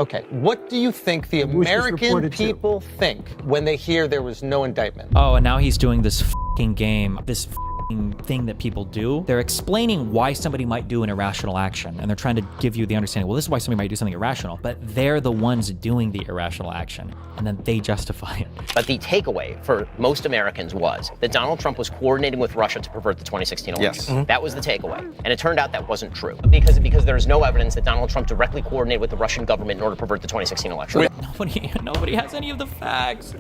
Okay, what do you think the American people think when they hear there was no indictment? Oh, and now he's doing this f***ing game, this f***ing thing that people do. They're explaining why somebody might do an irrational action, and they're trying to give you the understanding, well, this is why somebody might do something irrational, but they're the ones doing the irrational action, and then they justify it. But the takeaway for most Americans was that Donald Trump was coordinating with Russia to pervert the 2016 election. Yes. Mm-hmm. That was the takeaway. And it turned out that wasn't true. Because there is no evidence that Donald Trump directly coordinated with the Russian government in order to pervert the 2016 election. Nobody has any of the facts.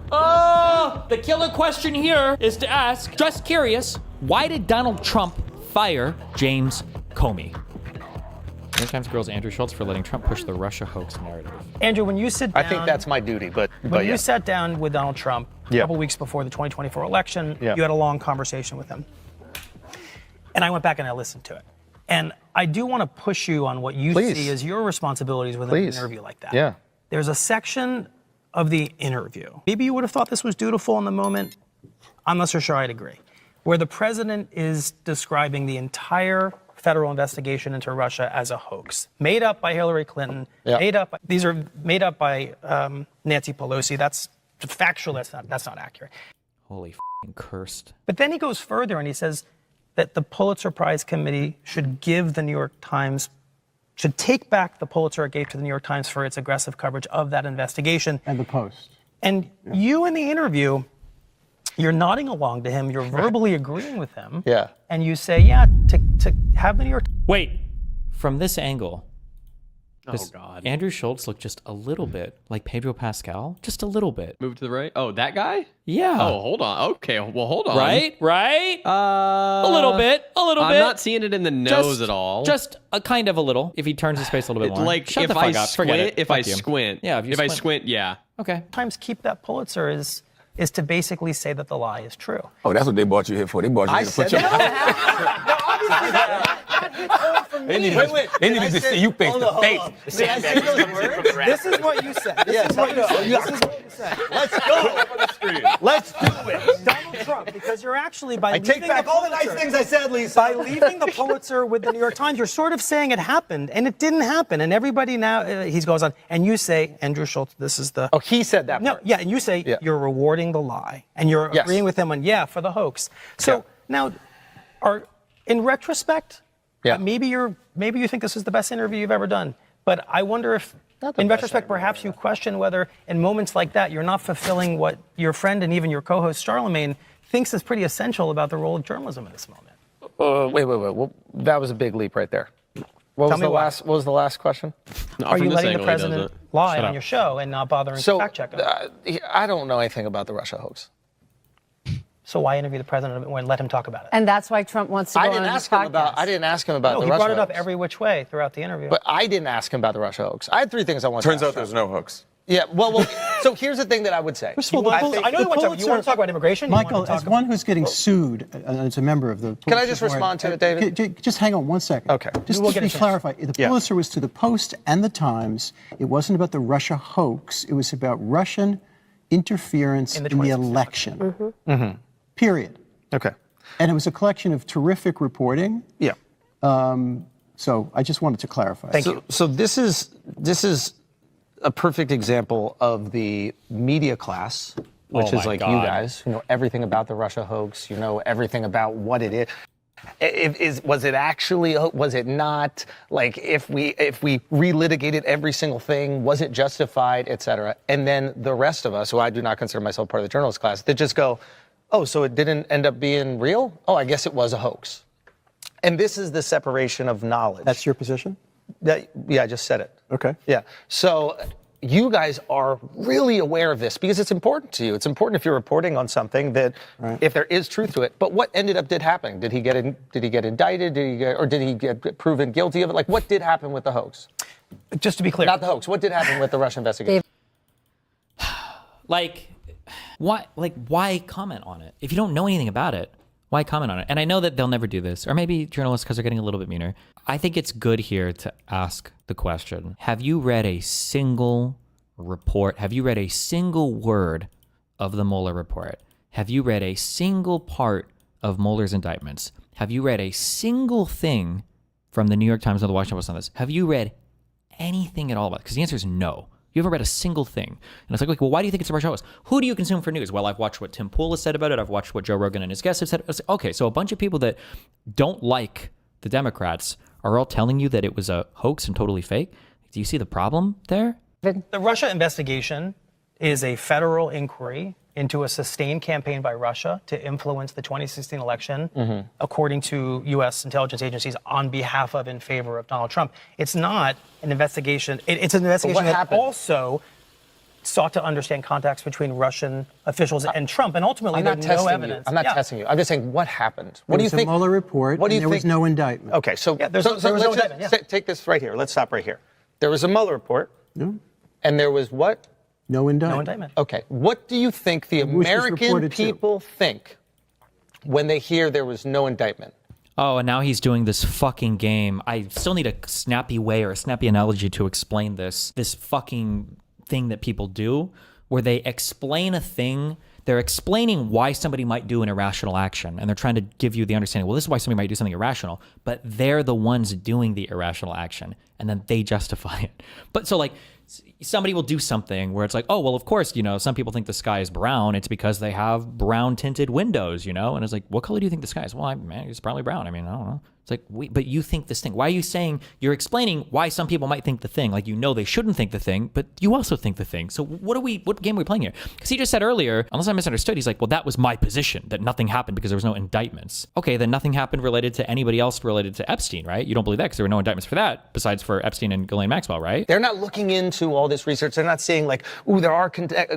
Oh, the killer question here is to ask, just curious, why did Donald Trump fire James Comey? New York Times grills Andrew Schultz for letting Trump push the Russia hoax narrative. Andrew, when you sit down... I think that's my duty, but you sat down with Donald Trump a couple weeks before the 2024 election, you had a long conversation with him. And I went back and I listened to it. And I do want to push you on what you see as your responsibilities within an interview like that. Yeah. There's a section of the interview. Maybe you would have thought this was dutiful in the moment. I'm not so sure I'd agree. Where the president is describing the entire federal investigation into Russia as a hoax, made up by Hillary Clinton, these are made up by Nancy Pelosi. That's factual, that's not accurate. Holy f***ing cursed. But then he goes further and he says that the Pulitzer Prize Committee should give the New York Times, should take back the Pulitzer it gave to the New York Times for its aggressive coverage of that investigation. And the Post. And you in the interview, you're nodding along to him, you're verbally agreeing with him. Yeah. And you say, yeah, to have the New York Times. Wait, from this angle, Oh, God. Andrew Schultz looked just a little bit like Pedro Pascal, just a little bit. Move to the right. Oh, that guy? Yeah. Oh, hold on. Okay, well, hold on. Right? A little bit. I'm not seeing it in the nose at all. Just a kind of a little. If he turns his face a little bit more. Like, Shut if the fuck I up. Forget squint, it. if Fuck I you. squint. Yeah, if I squint, yeah. Okay. Times keep that Pulitzer is to basically say that the lie is true. Oh, that's what they brought you here for. They brought you here to put you. They needed to see you face to face. This is what you said. This is what you said. Let's go. Let's do it. Donald Trump, because you're actually, by I take back all the nice things I said, Lisa. By leaving the Pulitzer with the New York Times, you're sort of saying it happened, and it didn't happen. And everybody now, he goes on, and you say, Andrew Schultz, this is the... Oh, he said that part. No, yeah, and you say you're rewarding the lie, and you're agreeing with him on, for the hoax. So now, in retrospect, maybe you think this is the best interview you've ever done, but I wonder if, in retrospect, perhaps you question whether in moments like that, you're not fulfilling what your friend and even your co-host Charlemagne thinks is pretty essential about the role of journalism in this moment. Wait. Well, that was a big leap right there. What was the last question? Are you letting the president lie on your show and not bothering to fact check him? I don't know anything about the Russia hoax. So why interview the president and let him talk about it? And that's why Trump wants to go on his podcast. I didn't ask him about No, the he Russia brought it up hoax. every which way throughout the interview. But I didn't ask him about the Russia hoax. I had three things I wanted to ask. Turns out there's no hoax. Yeah, well, so here's the thing that I would say. I know you want to talk about immigration. Michael, as one who's getting sued as a member of the Pulitzer Can I just respond to it, David? Just hang on one second. Okay. Just to be clarified, the Pulitzer was to the Post and the Times. It wasn't about the Russia hoax. It was about Russian interference in the election. Mm-hmm. Period. Okay. And it was a collection of terrific reporting. Yeah. So I just wanted to clarify. Thank you. So this is a perfect example of the media class, which is like you guys, who know everything about the Russia hoax, you know everything about what it is. Was it actually? Was it not? Like if we relitigated every single thing, was it justified, et cetera? And then the rest of us, who I do not consider myself part of the journalist class, that just go, oh, so it didn't end up being real? Oh, I guess it was a hoax. And this is the separation of knowledge. That's your position? Yeah, I just said it. Okay. Yeah. So you guys are really aware of this because it's important to you. It's important if you're reporting on something that if there is truth to it. But what ended up happening? Did he get indicted? Did he get proven guilty of it? Like, what did happen with the hoax? Just to be clear. Not the hoax. What did happen with the Russia investigation? Why comment on it? If you don't know anything about it, why comment on it? And I know that they'll never do this, or maybe journalists, because they're getting a little bit meaner. I think it's good here to ask the question, have you read a single report? Have you read a single word of the Mueller report? Have you read a single part of Mueller's indictments? Have you read a single thing from the New York Times or the Washington Post on this? Have you read anything at all about it? Because the answer is no. You haven't read a single thing. And it's like, well, why do you think it's a Russia hoax? Who do you consume for news? Well, I've watched what Tim Pool has said about it. I've watched what Joe Rogan and his guests have said. It's like, okay, so a bunch of people that don't like the Democrats are all telling you that it was a hoax and totally fake. Do you see the problem there? The Russia investigation is a federal inquiry into a sustained campaign by Russia to influence the 2016 election, according to U.S. intelligence agencies, on behalf of, in favor of Donald Trump. It's not an investigation. It's an investigation that also sought to understand contacts between Russian officials and Trump, and ultimately there's no evidence. I'm not testing you. I'm just saying, what happened? What do you think? There was a Mueller report, and there was no indictment. Okay, so, there was no indictment. Take this right here. Let's stop right here. There was a Mueller report, and there was what? No indictment. No indictment. Okay. What do you think the American people think when they hear there was no indictment? Oh, and now he's doing this fucking game. I still need a snappy way or a snappy analogy to explain this fucking thing that people do, where they explain a thing. They're explaining why somebody might do an irrational action, and they're trying to give you the understanding, well, this is why somebody might do something irrational, but they're the ones doing the irrational action, and then they justify it. But so, like, somebody will do something where it's like, oh, well, of course, some people think the sky is brown. It's because they have brown tinted windows, And it's like, what color do you think the sky is? Well, it's probably brown. I don't know. It's like, but you think this thing. Why are you saying, you're explaining why some people might think the thing? Like, they shouldn't think the thing, but you also think the thing. So what game are we playing here? Because he just said earlier, unless I misunderstood, he's like, well, that was my position, that nothing happened because there was no indictments. Okay, then nothing happened related to anybody else related to Epstein, right? You don't believe that because there were no indictments for that, besides for Epstein and Ghislaine Maxwell, right? They're not looking into all this research. They're not saying like, ooh, there are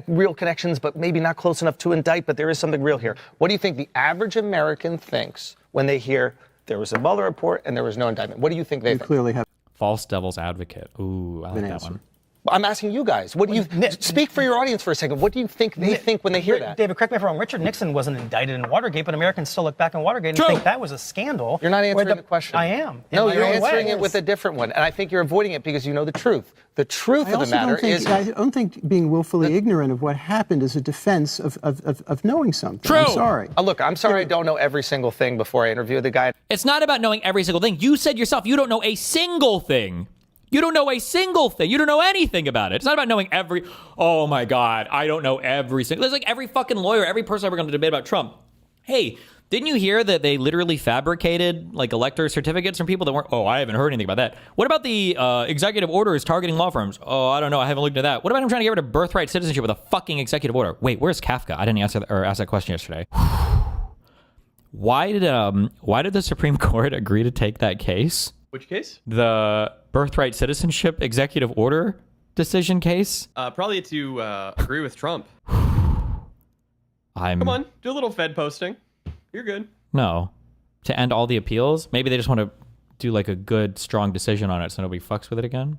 real connections, but maybe not close enough to indict, but there is something real here. What do you think the average American thinks when they hear there was a Mueller report and there was no indictment? What do you think they think? Clearly have false devil's advocate. Ooh, I like that one. I'm asking you guys. What do you speak for your audience for a second? What do you think they think when they hear that? David, correct me if I'm wrong. Richard Nixon wasn't indicted in Watergate, but Americans still look back on Watergate and think that was a scandal. You're not answering the question. I am. No, you're answering it with a different one, and I think you're avoiding it because you know the truth. The truth of the matter is, I don't think being willfully ignorant of what happened is a defense of knowing something. True. I'm sorry. Look, I'm sorry I don't know every single thing before I interview the guy. It's not about knowing every single thing. You said yourself you don't know a single thing. You don't know a single thing. You don't know anything about it. It's not about knowing oh my God, I don't know every single. There's like every fucking lawyer, every person ever going to debate about Trump. Hey, didn't you hear that they literally fabricated like elector certificates from people that weren't? Oh, I haven't heard anything about that. What about the executive orders targeting law firms? Oh, I don't know. I haven't looked into that. What about him trying to get rid of birthright citizenship with a fucking executive order? Wait, where's Kafka? I didn't ask that question yesterday. Why did the Supreme Court agree to take that case? Which case? The birthright citizenship executive order decision case? Probably to agree with Trump. Come on, do a little Fed posting. You're good. No. To end all the appeals? Maybe they just want to do like a good, strong decision on it so nobody fucks with it again?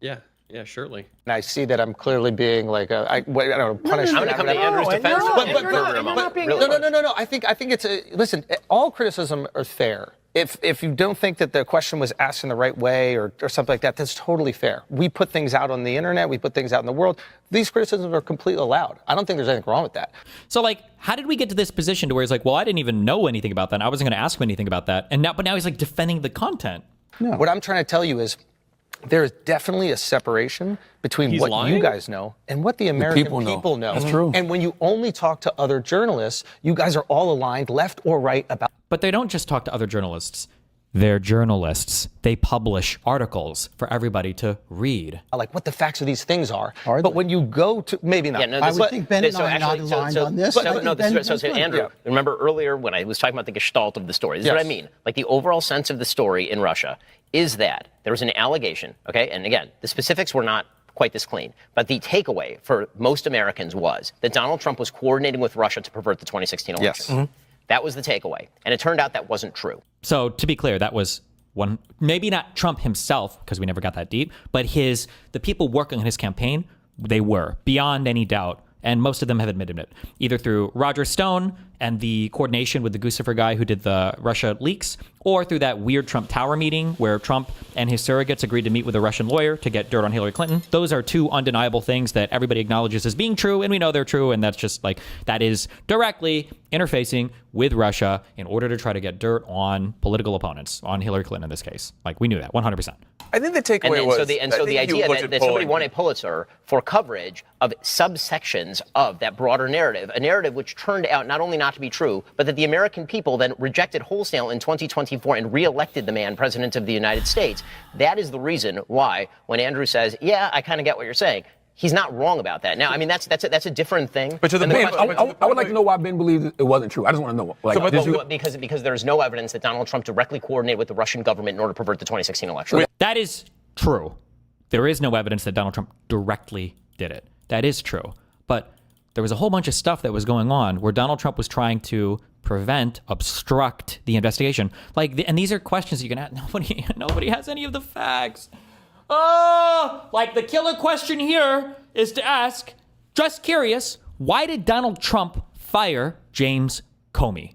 Yeah, surely. And I see that I'm clearly being like, I don't know, punished. I'm going to come to Andrew's defense for a moment. No. I think it's listen, all criticism is fair. If you don't think that the question was asked in the right way or something like that, that's totally fair. We put things out on the internet. We put things out in the world. These criticisms are completely allowed. I don't think there's anything wrong with that. So, like, how did we get to this position to where he's like, well, I didn't even know anything about that. And I wasn't going to ask him anything about that. But now he's like defending the content. No. What I'm trying to tell you is there is definitely a separation between what lying? you guys know and what the American people know. That's true. And when you only talk to other journalists, you guys are all aligned, left or right, about. But they don't just talk to other journalists. They're journalists. They publish articles for every to read. Like what the facts of these things are. But when you go to, maybe not. Yeah, no, I would think Ben and I are not aligned on this. Andrew, remember earlier when I was talking about the gestalt of the story, this is what I mean. Like the overall sense of the story in Russia is that there was an allegation, okay? And again, the specifics were not quite this clean. But the takeaway for most Americans was that Donald Trump was coordinating with Russia to pervert the 2016 election. Yes. Mm-hmm. That was the takeaway. And it turned out that wasn't true. So to be clear, that was one, maybe not Trump himself, because we never got that deep, but the people working on his campaign, they were, beyond any doubt. And most of them have admitted it, either through Roger Stone and the coordination with the Guccifer guy who did the Russia leaks, or through that weird Trump Tower meeting where Trump and his surrogates agreed to meet with a Russian lawyer to get dirt on Hillary Clinton. Those are two undeniable things that everybody acknowledges as being true, and we know they're true, and that's just like, that is directly interfacing with Russia in order to try to get dirt on political opponents, on Hillary Clinton in this case. Like, we knew that 100%. I think the takeaway was... So the idea that somebody won a Pulitzer for coverage of subsections of that broader narrative, a narrative which turned out not only not to be true, but that the American people then rejected wholesale in 2024 and reelected the man president of the United States. That is the reason why, when Andrew says, yeah, I kind of get what you're saying, he's not wrong about that. Now, I mean, that's a different thing. But to the point, I would like to know why Ben believed it wasn't true. I just want to know. Like, because there's no evidence that Donald Trump directly coordinated with the Russian government in order to pervert the 2016 election. That is true. There is no evidence that Donald Trump directly did it. That is true. But there was a whole bunch of stuff that was going on where Donald Trump was trying to obstruct the investigation. And these are questions you can ask. Nobody has any of the facts. Oh, like the killer question here is to ask, just curious, why did Donald Trump fire James Comey?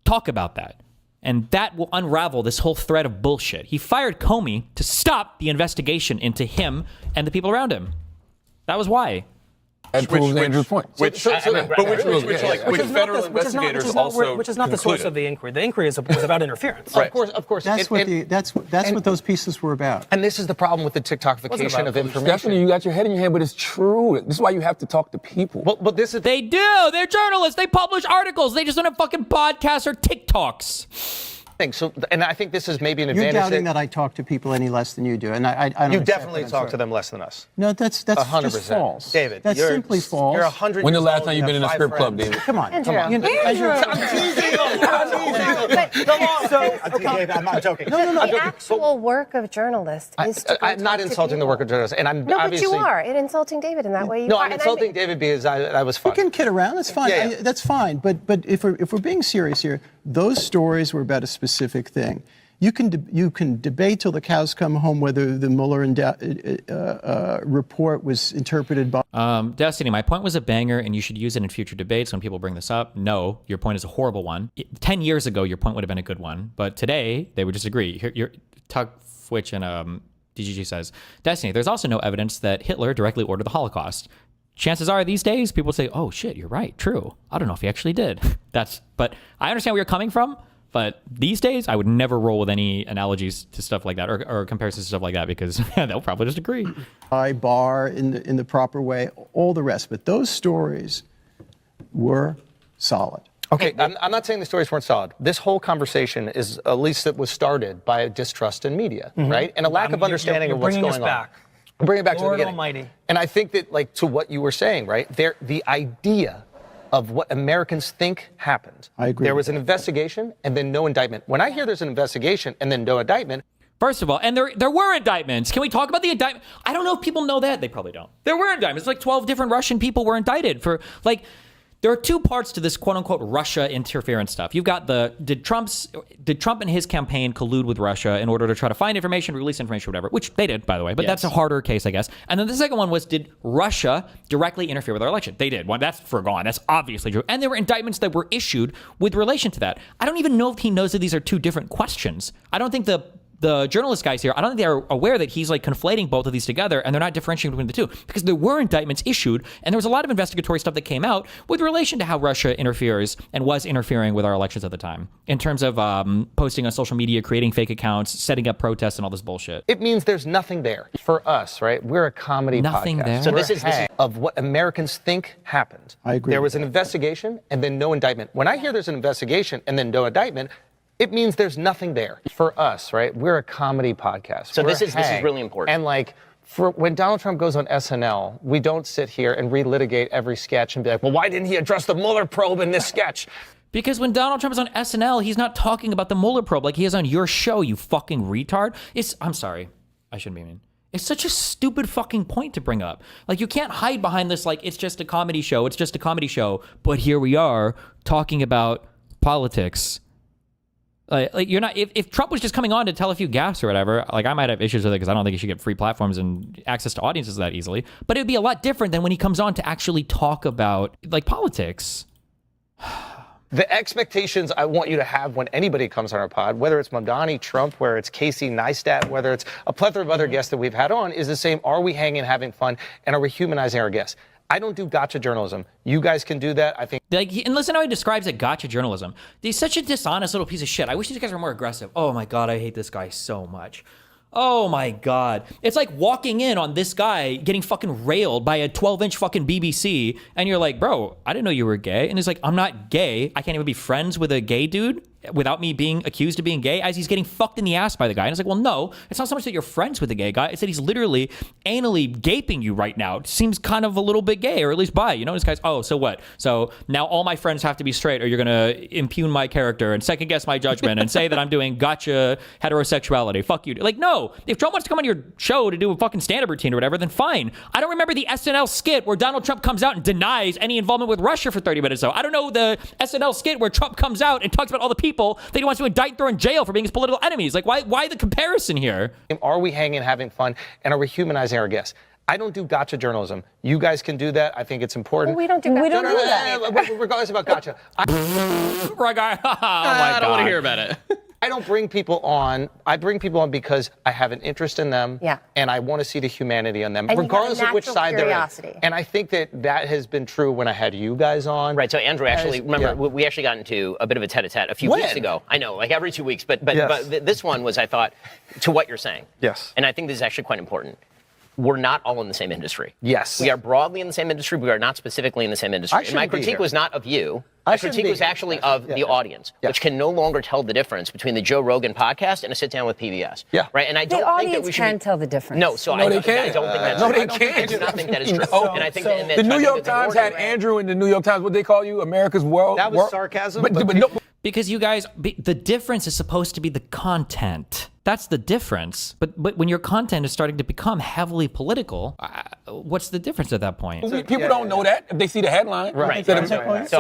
Talk about that. And that will unravel this whole thread of bullshit. He fired Comey to stop the investigation into him and the people around him. That was why. That proves Andrew's point. Which federal investigators also which is not the source of the inquiry. The inquiry was about interference. Right. Of course. That's what those pieces were about. And this is the problem with the TikTokification of information. Stephanie, you got your head in your hand, but it's true. This is why you have to talk to people. But this is... They do. They're journalists. They publish articles. They just don't have fucking podcasts or TikToks. So, and I think this is maybe an advantage. You're doubting that I talk to people any less than you do, and I don't. You definitely talk to them less than us. No, that's 100%. just false. David, that's simply false. You're 100. When the last time you've been in a strip club, David? Come on, Andrew. come on. Andrew. I'm not joking. No. The actual work of journalists is to I'm not insulting the work of journalists, and I'm obviously. But you are. And insulting David in that way. No, I'm insulting David because I was fun. We can kid around. That's fine. Yeah. That's fine. But if we're being serious here, those stories were about a specific thing. You can debate till the cows come home whether the Mueller report was interpreted by... Destiny, my point was a banger, and you should use it in future debates when people bring this up. No, your point is a horrible one. 10 years ago, your point would have been a good one, but today, they would disagree. Here, Tug Fwitch and DGG says, Destiny, there's also no evidence that Hitler directly ordered the Holocaust. Chances are these days, people say, oh shit, you're right, true. I don't know if he actually did. But I understand where you're coming from. But these days, I would never roll with any analogies to stuff like that or comparisons to stuff like that because they'll probably just agree. Bar in the proper way, all the rest. But those stories were solid. Okay, I'm not saying the stories weren't solid. This whole conversation is, at least it was started by a distrust in media, right? And a lack of understanding of what's going on. Bring it back to the beginning. Almighty. And I think that, like, to what you were saying, right? The idea of what Americans think happened. I agree. There was an investigation and then no indictment. When I hear there's an investigation and then no indictment. First of all, and there were indictments. Can we talk about the indictment? I don't know if people know that. They probably don't. There were indictments. Like 12 different Russian people were indicted for, like, there are two parts to this quote unquote Russia interference stuff. You've got did Trump and his campaign collude with Russia in order to try to find information, release information, whatever, which they did, by the way, but that's a harder case, I guess. And then the second one was, did Russia directly interfere with our election? They did. Well, that's foregone. That's obviously true. And there were indictments that were issued with relation to that. I don't even know if he knows that these are two different questions. I don't think the journalist guys here, I don't think they're aware that he's like conflating both of these together and they're not differentiating between the two because there were indictments issued and there was a lot of investigatory stuff that came out with relation to how Russia interferes and was interfering with our elections at the time in terms of posting on social media, creating fake accounts, setting up protests and all this bullshit. It means there's nothing there for us, right? We're a comedy nothing podcast. There. So this is of what Americans think happened. I agree. There was an investigation and then no indictment. When I hear there's an investigation and then no indictment, it means there's nothing there for us, right? We're a comedy podcast. So this is really important. And like, for when Donald Trump goes on SNL, we don't sit here and relitigate every sketch and be like, well, why didn't he address the Mueller probe in this sketch? Because when Donald Trump is on SNL, he's not talking about the Mueller probe like he is on your show, you fucking retard. I'm sorry, I shouldn't be mean. It's such a stupid fucking point to bring up. Like, you can't hide behind this like, it's just a comedy show, but here we are talking about politics. Like you're not. If Trump was just coming on to tell a few gaffes or whatever, like I might have issues with it because I don't think he should get free platforms and access to audiences that easily. But it'd be a lot different than when he comes on to actually talk about like politics. The expectations I want you to have when anybody comes on our pod, whether it's Mamdani, Trump, whether it's Casey Neistat, whether it's a plethora of other guests that we've had on, is the same. Are we hanging, having fun, and are we humanizing our guests? I don't do gotcha journalism. You guys can do that. I think. And listen how he describes it, gotcha journalism. He's such a dishonest little piece of shit. I wish these guys were more aggressive. Oh my God, I hate this guy so much. Oh my God. It's like walking in on this guy getting fucking railed by a 12-inch fucking BBC, and you're like, bro, I didn't know you were gay. And he's like, I'm not gay. I can't even be friends with a gay dude without me being accused of being gay, as he's getting fucked in the ass by the guy. And it's like, well, no, it's not so much that you're friends with the gay guy. It's that he's literally anally gaping you right now. It seems kind of a little bit gay, or at least bi. You know, this guy's, oh, so what? So now all my friends have to be straight, or you're going to impugn my character and second guess my judgment and say that I'm doing gotcha heterosexuality. Fuck you. Like, no, if Trump wants to come on your show to do a fucking stand-up routine or whatever, then fine. I don't remember the SNL skit where Donald Trump comes out and denies any involvement with Russia for 30 minutes, though. I don't know the SNL skit where Trump comes out and talks about all the people that he wants to indict and throw in jail for being his political enemies. Like, why the comparison here? Are we hanging, having fun, and are we humanizing our guests? I don't do gotcha journalism. You guys can do that. I think it's important. Well, we don't do that. Regardless about gotcha. Oh my God. I don't want to hear about it. I don't bring people on. I bring people on because I have an interest in them, and I want to see the humanity in them, and regardless of which side curiosity. they're in. And I think that has been true when I had you guys on. Right. So Andrew, actually, remember we actually got into a bit of a tete-a-tete a few weeks ago. I know, like every 2 weeks, but this one was, I thought, to what you're saying. Yes. And I think this is actually quite important. We're not all in the same industry. Yes. We are broadly in the same industry, but we are not specifically in the same industry. And my critique was not of you. My critique was actually of the audience, which can no longer tell the difference between the Joe Rogan podcast and a sit-down with PBS. Yeah. Right? And I don't think that we should... The audience can tell the difference. No, so I don't think that's no, true. they can't. I do not think that is true. And I think that... The New York Times had Andrew in the New York Times, what they call you, America's World. That was sarcasm. But no. Because you guys, the difference is supposed to be the content. That's the difference. But when your content is starting to become heavily political, what's the difference at that point? People don't know that if they see the headline. Right. So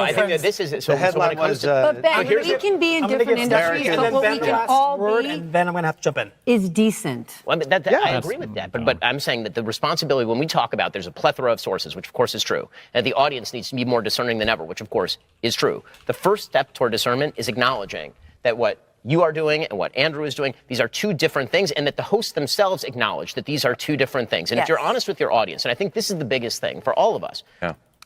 I think that this is... The headline was... But Ben, we can be in different industries, but what we can all be... And then I'm going to have to jump in. ...is decent. Well, I mean, I agree with that. But I'm saying that the responsibility, when we talk about there's a plethora of sources, which of course is true, and the audience needs to be more discerning than ever, which of course is true. The first step toward discernment is acknowledging that what you are doing and what Andrew is doing, these are two different things, and that the hosts themselves acknowledge that these are two different things. And if you're honest with your audience, and I think this is the biggest thing for all of us,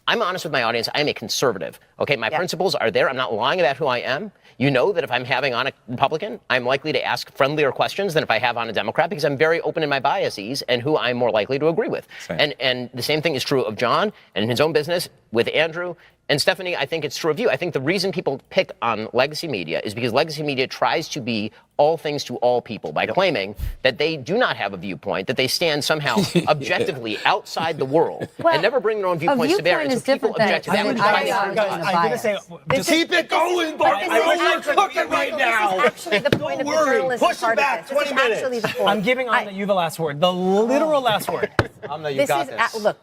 I'm honest with my audience. I am a conservative. Okay, my principles are there. I'm not lying about who I am. You know that if I'm having on a Republican, I'm likely to ask friendlier questions than if I have on a Democrat, because I'm very open in my biases and who I'm more likely to agree with. And the same thing is true of John and in his own business with Andrew. And Stephanie, I think it's true of you. I think the reason people pick on legacy media is because legacy media tries to be all things to all people by claiming that they do not have a viewpoint, that they stand somehow objectively outside the world and never bring their own viewpoints to bear. And so people object to that. I'm going to say, keep it going, Barbara. You're cooking right now. Actually, the point of the journalism Push it back 20 minutes. Actually the point. I'm giving Amna you the last word, the literal last word. Amna, you got this. Look,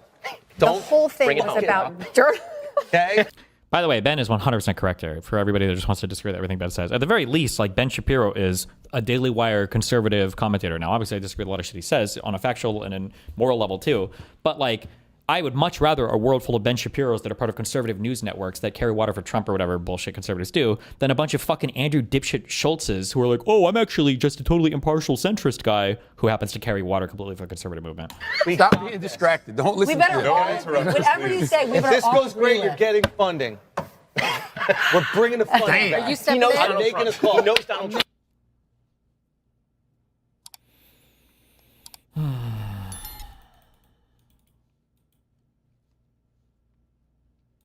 the whole thing was about journalism. Okay. By the way, Ben is 100% correct here for everybody that just wants to disagree with everything Ben says. At the very least, like, Ben Shapiro is a Daily Wire conservative commentator. Now, obviously, I disagree with a lot of shit he says on a factual and a moral level, too. But, like, I would much rather a world full of Ben Shapiros that are part of conservative news networks that carry water for Trump or whatever bullshit conservatives do than a bunch of fucking Andrew dipshit Schultzes who are like, oh, I'm actually just a totally impartial centrist guy who happens to carry water completely for the conservative movement. Stop being distracted. Don't listen We better to all, it. whatever you say, we If better this all goes great, you're getting funding. We're bringing the funding back. You stepping He knows in? Donald Trump. He knows Donald Trump.